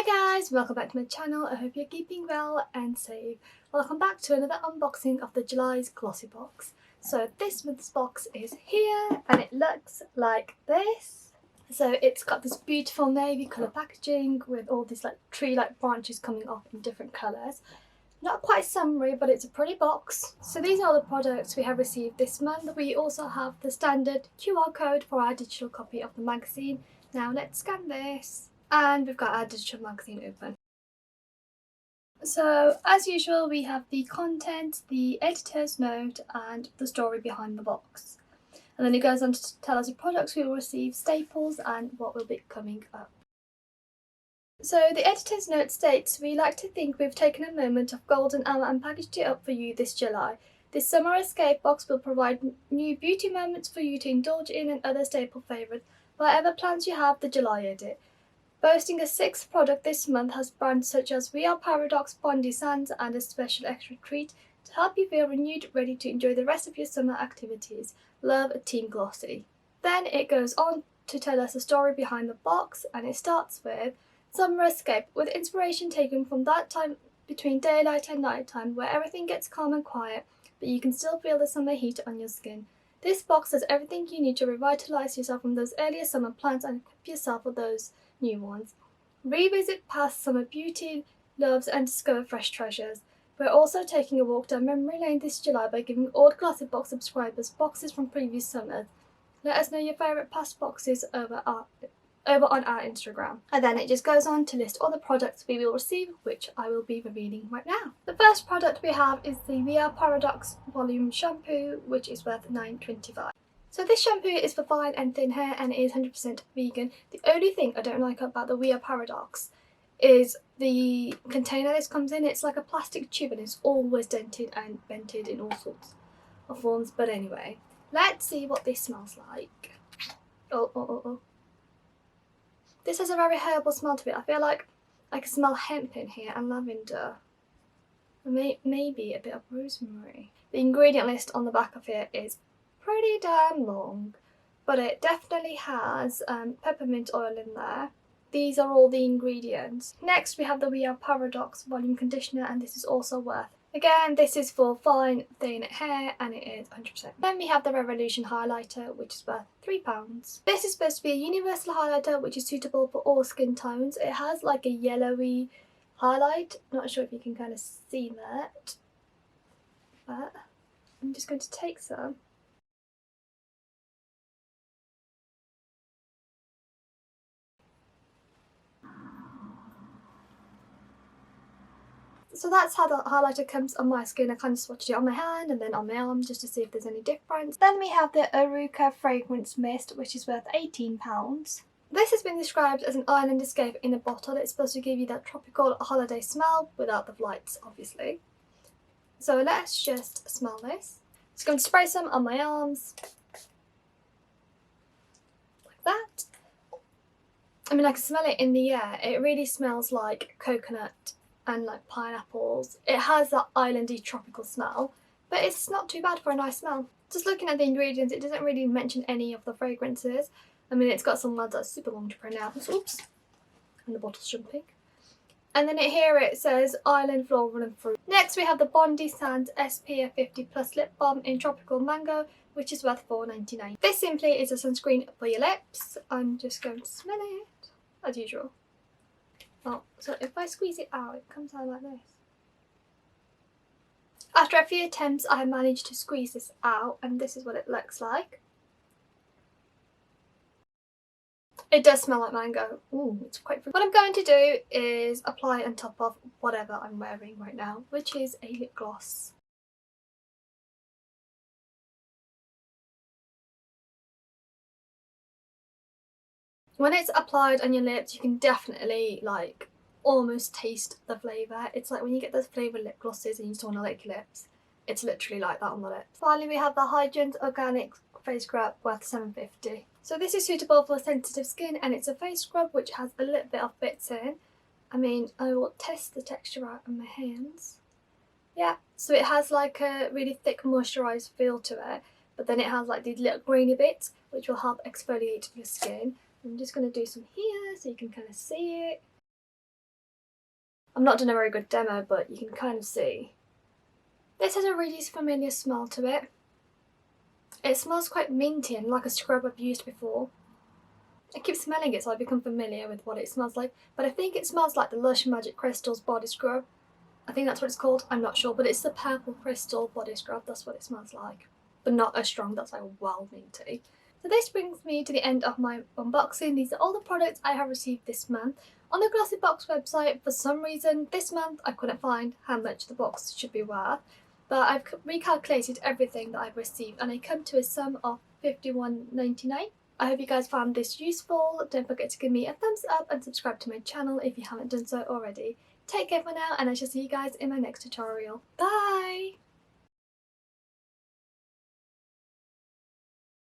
Hi guys, welcome back to my channel. I hope you're keeping well and safe. Welcome back to another unboxing of the July's Glossybox. So this month's box is here and it looks like this. So it's got this beautiful navy colour packaging with all these tree-like branches coming off in different colours. Not quite summery, but it's a pretty box. So these are the products we have received this month. We also have the standard QR code for our digital copy of the magazine. Now let's scan this. And we've got our digital magazine open. So as usual, we have the content, the editor's note and the story behind the box. And then it goes on to tell us the products we will receive, staples and what will be coming up. So the editor's note states, "We like to think we've taken a moment of golden hour and packaged it up for you this July. This summer escape box will provide new beauty moments for you to indulge in and other staple favourites. Whatever plans you have, the July edit. Boasting a sixth product this month has brands such as We Are Paradox, Bondi Sands and a special extra treat to help you feel renewed, ready to enjoy the rest of your summer activities. Love, Team Glossy." Then it goes on to tell us the story behind the box, and it starts with Summer Escape, with inspiration taken from that time between daylight and nighttime where everything gets calm and quiet, but you can still feel the summer heat on your skin. This box has everything you need to revitalise yourself from those earlier summer plans and equip yourself for those new ones. Revisit past summer beauty, loves and discover fresh treasures. We're also taking a walk down memory lane this July by giving all Glossybox subscribers boxes from previous summers. Let us know your favourite past boxes over on our Instagram. And then it just goes on to list all the products we will receive, which I will be revealing right now. The first product we have is the We Are Paradox Volume Shampoo, which is worth $9.25. So this shampoo is for fine and thin hair and it is 100% vegan. The only thing I don't like about the We Are Paradox is the container this comes in. It's like a plastic tube and it's always dented and bented in all sorts of forms. But anyway, let's see what this smells like. Oh. This has a very herbal smell to it. I feel like I can smell hemp in here and lavender. Maybe a bit of rosemary. The ingredient list on the back of it is pretty damn long, but it definitely has peppermint oil in there. These are all the ingredients. Next we have the We Are Paradox Volume Conditioner, and this is also worth. Again, this is for fine, thin hair and it is 100%. Then we have the Revolution Highlighter, which is worth £3. This is supposed to be a universal highlighter which is suitable for all skin tones. It has like a yellowy highlight. Not sure if you can kind of see that, but I'm just going to take some. So that's how the highlighter comes on my skin. I kind of swatched it on my hand and then on my arm just to see if there's any difference. Then we have the Aurikah Fragrance Mist, which is worth £18. This has been described as an island escape in a bottle. It's supposed to give you that tropical holiday smell without the flights, obviously. So let's just smell this. Just going to spray some on my arms. Like that. I mean, I can smell it in the air. It really smells like coconut and like pineapples. It has that islandy tropical smell, but it's not too bad for a nice smell. Just looking at the ingredients, it doesn't really mention any of the fragrances. I mean, it's got some words that are super long to pronounce. Oops. And the bottle's jumping. And then here it says Island Floral and Fruit. Next we have the Bondi Sands SPF 50 Plus Lip Balm in Tropical Mango, which is worth $4.99. This simply is a sunscreen for your lips. I'm just going to smell it, as usual. Oh, so if I squeeze it out, it comes out like this. After a few attempts, I managed to squeeze this out, and this is what it looks like. It does smell like mango. Ooh, it's quite fruity. What I'm going to do is apply it on top of whatever I'm wearing right now, which is a lip gloss. When it's applied on your lips, you can definitely almost taste the flavour. It's like when you get those flavoured lip glosses and you just want to lick your lips. It's literally like that on the lips. Finally, we have the Hydrant Organic Face Scrub worth $7.50. So this is suitable for sensitive skin and it's a face scrub which has a little bit of bits in. I mean, I will test the texture out on my hands. Yeah, so it has like a really thick moisturised feel to it, but then it has like these little grainy bits which will help exfoliate your skin. I'm just going to do some here so you can kind of see it. I've not done a very good demo, but you can kind of see. This has a really familiar smell to it. It smells quite minty and like a scrub I've used before. I keep smelling it so I become familiar with what it smells like, but I think it smells like the Lush Magic Crystals body scrub. I think that's what it's called, I'm not sure, but it's the purple crystal body scrub, that's what it smells like. But not as strong, that's like well minty. So this brings me to the end of my unboxing. These are all the products I have received this month. On the Glossybox website, for some reason this month I couldn't find how much the box should be worth, but I've recalculated everything that I've received and I come to a sum of $51.99. I hope you guys found this useful. Don't forget to give me a thumbs up and subscribe to my channel if you haven't done so already. Take care for now and I shall see you guys in my next tutorial. Bye!